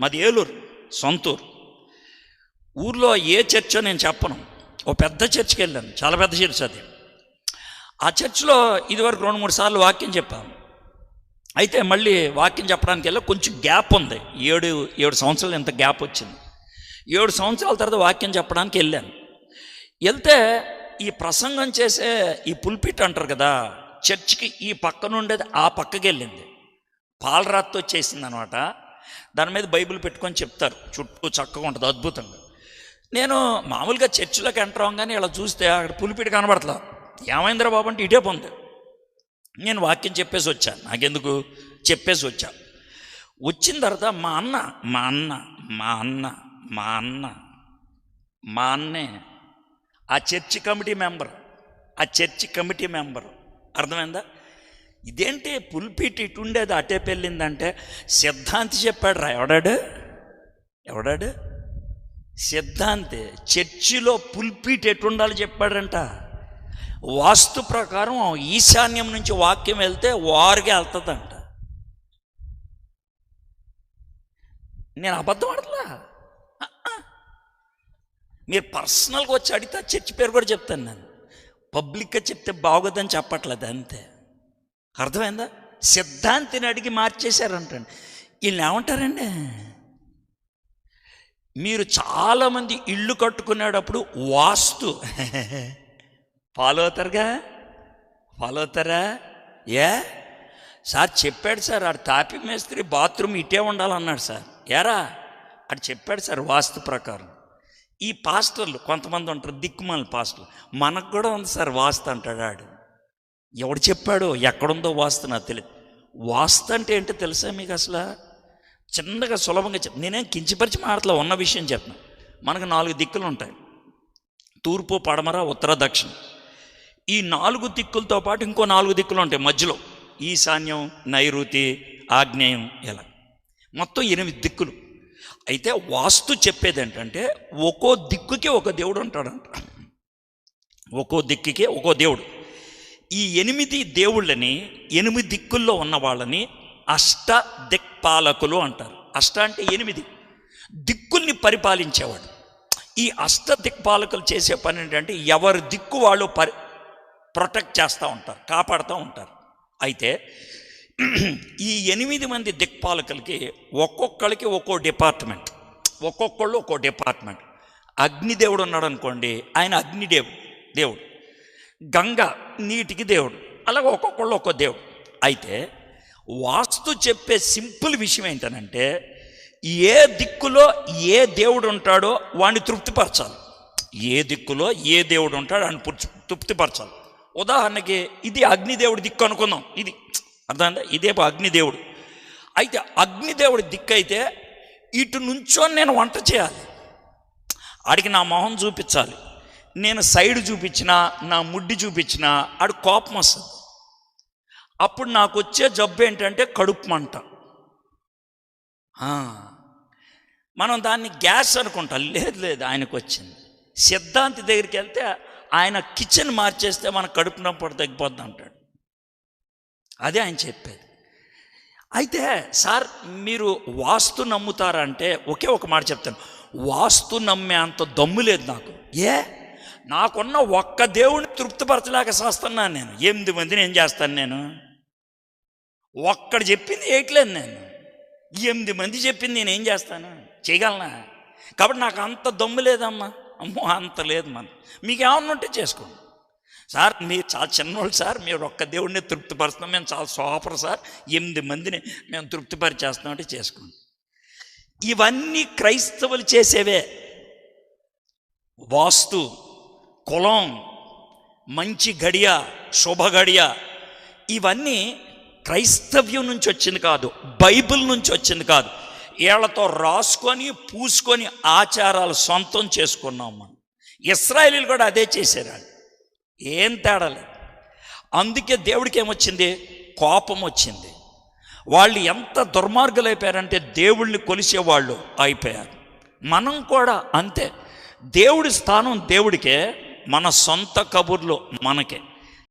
మాది ఏలూరు సొంతూరు. ఊర్లో ఏ చర్చో నేను చెప్పను. ఓ పెద్ద చర్చికి వెళ్ళాను, చాలా పెద్ద చర్చ్ అది. ఆ చర్చిలో ఇదివరకు 2-3 సార్లు వాక్యం చెప్పాను. అయితే మళ్ళీ వాక్యం చెప్పడానికి వెళ్ళి కొంచెం గ్యాప్ ఉంది, 7 సంవత్సరాలు ఎంత గ్యాప్ వచ్చింది. 7 సంవత్సరాల తర్వాత వాక్యం చెప్పడానికి వెళ్ళాను. వెళ్తే ఈ ప్రసంగం చేసే ఈ పుల్పిట్ అంటారు కదా, చర్చికి ఈ పక్కన ఉండేది ఆ పక్కకి వెళ్ళింది. పాలరాతితో చేసింది అనమాట. దాని మీద బైబిల్ పెట్టుకొని చెప్తారు, చుట్టూ చక్కగా ఉంటుంది, అద్భుతంగా. నేను మామూలుగా చర్చిలోకి ఎంటర్ అవ్వగానే ఇలా చూస్తే అక్కడ పులిపిటి కనబడతలా. ఏమైందిరా బాబు అంటే ఇటే పొంది. నేను వాక్యం చెప్పేసి వచ్చాను, నాకెందుకు చెప్పేసి వచ్చా. వచ్చిన తర్వాత మా అన్నే ఆ చర్చి కమిటీ మెంబర్. అర్థమైందా? ఇదేంటి పుల్పిట్ ఇటు ఉండేది అటే పెళ్ళిందంటే సిద్ధాంతి చెప్పాడు రా. ఎవడాడు సిద్ధాంతి చర్చిలో పుల్పిట్ ఎటు ఉండాలి చెప్పాడంట. వాస్తు ప్రకారం ఈశాన్యం నుంచి వాక్యం వెళ్తే వారుగా వెళ్తుందంట. నేను అబద్ధం ఆడలా. మీరు పర్సనల్గా వచ్చి అడిగితే చర్చి పేరు కూడా చెప్తాను. నేను పబ్లిక్గా చెప్తే బాగోదని చెప్పట్లేదు, అంతే. అర్థమైందా? సిద్ధాంతిని అడిగి మార్చేశారంటండి. వీళ్ళు ఏమంటారండి, మీరు చాలామంది ఇల్లు కట్టుకునేటప్పుడు వాస్తు ఫాలో అవుతారా? సార్ చెప్పాడు సార్, ఆడు తాపి మేస్త్రి బాత్రూమ్ ఇటే ఉండాలన్నాడు సార్. ఆడు చెప్పాడు సార్ వాస్తు ప్రకారం. ఈ పాస్టర్లు కొంతమంది ఉంటారు, దిక్కుమాల పాస్టర్లు. మనకు కూడా ఉంది సార్ వాస్తు అంటాడు. ఆడు ఎవడు చెప్పాడో, ఎక్కడుందో వాస్తు నాకు తెలియదు. వాస్తు అంటే ఏంటో తెలుసా మీకు? అసలు చిన్నగా సులభంగా నేనేం కించిపరిచి మాటలో ఉన్న విషయం చెప్తాను. మనకు 4 దిక్కులు ఉంటాయి, తూర్పు, పడమర, ఉత్తర, దక్షిణం. ఈ 4 దిక్కులతో పాటు ఇంకో 4 దిక్కులు ఉంటాయి మధ్యలో, ఈశాన్యం, నైరుతి, ఆగ్నేయం, ఇలా మొత్తం 8 దిక్కులు. అయితే వాస్తు చెప్పేది ఏంటంటే ఒక్కో దిక్కుకి ఒక దేవుడు ఉంటాడంట. ఒక్కో దిక్కుకి ఒక్కో దేవుడు. ఈ 8 దేవుళ్ళని, 8 దిక్కుల్లో ఉన్న వాళ్ళని అష్ట దిక్పాలకులు అంటారు. అష్ట అంటే 8 దిక్కుల్ని పరిపాలించేవాడు. ఈ అష్ట దిక్పాలకులు చేసే పని ఏంటంటే ఎవరి దిక్కు వాళ్ళు ప్రొటెక్ట్ చేస్తూ ఉంటారు, కాపాడుతూ ఉంటారు. అయితే ఈ 8 మంది దిక్పాలకులకి ఒక్కొక్కరికి ఒక్కో డిపార్ట్మెంట్, ఒక్కొక్కళ్ళు ఒక్కో డిపార్ట్మెంట్. అగ్నిదేవుడు ఉన్నాడు అనుకోండి, ఆయన దేవుడు. గంగ నీటికి దేవుడు. అలాగే ఒక్కొక్కళ్ళు ఒక్కో దేవుడు. అయితే వాస్తు చెప్పే సింపుల్ విషయం ఏంటనంటే ఏ దిక్కులో ఏ దేవుడు ఉంటాడో వాడిని తృప్తిపరచాలి. ఏ దిక్కులో ఏ దేవుడు ఉంటాడో వాడిని తృప్తిపరచాలి. ఉదాహరణకి ఇది అగ్నిదేవుడి దిక్కు అనుకుందాం. ఇది అర్థమైందా? ఇదే అగ్నిదేవుడు. అయితే అగ్నిదేవుడి దిక్కు అయితే ఇటు నుంచో నేను వంట చేయాలి, ఆడికి నా మొహం చూపించాలి. నేను సైడ్ చూపించినా, నా ముడ్డి చూపించినా ఆడు కోపం వస్తుంది. అప్పుడు నాకు వచ్చే జబ్బు ఏంటంటే కడుపు మంట. మనం దాన్ని గ్యాస్ అనుకుంటాం. లేదు, ఆయనకు వచ్చింది. సిద్ధాంతి దగ్గరికి వెళ్తే ఆయన కిచెన్ మార్చేస్తే మన కడుపు నొప్పి తగ్గిపోద్ది అంటాడు. అదే ఆయన చెప్పేది. అయితే సార్ మీరు వాస్తు నమ్ముతారంటే ఒకే ఒక మాట చెప్తాను, వాస్తు నమ్మే అంత దమ్ము లేదు నాకు. నాకున్న ఒక్క దేవుడిని తృప్తిపరచలేక చేస్తున్నాను నేను. 8 మందిని ఏం చేస్తాను నేను? ఒక్కడు చెప్పింది వేయట్లేదు నేను. 8 మంది చెప్పింది నేను ఏం చేస్తాను? చేయగలనా? కాబట్టి నాకు అంత దమ్ము లేదమ్మా. అమ్మో అంత లేదు. మీకు ఏమన్నా ఉంటే చేసుకోండి సార్. మీరు చాలా చిన్నోళ్ళు సార్, మీరు ఒక్క దేవుడిని తృప్తిపరుస్తున్నాం, మేము చాలా సూపర్ సార్, 8 మందిని మేము తృప్తిపరిచేస్తున్నామంటే చేసుకోండి. ఇవన్నీ క్రైస్తవులు చేసేవే. వాస్తు, కులం, మంచి గడియ, శుభ గడియ, ఇవన్నీ క్రైస్తవ్యం నుంచి వచ్చింది కాదు, బైబిల్ నుంచి వచ్చింది కాదు. వీళ్ళతో రాసుకొని పూసుకొని ఆచారాలు సొంతం చేసుకున్నాం మనం. ఇశ్రాయేలీలు కూడా అదే చేశారు. ఏం తేడా లేదు. అందుకే దేవుడికి ఏమొచ్చింది? కోపం వచ్చింది. వాళ్ళు ఎంత దుర్మార్గులు అయిపోయారంటే దేవుళ్ళని కొలిసేవాళ్ళు అయిపోయారు. మనం కూడా అంతే. దేవుడి స్థానం దేవుడికే, మన సొంత కబుర్లు మనకే.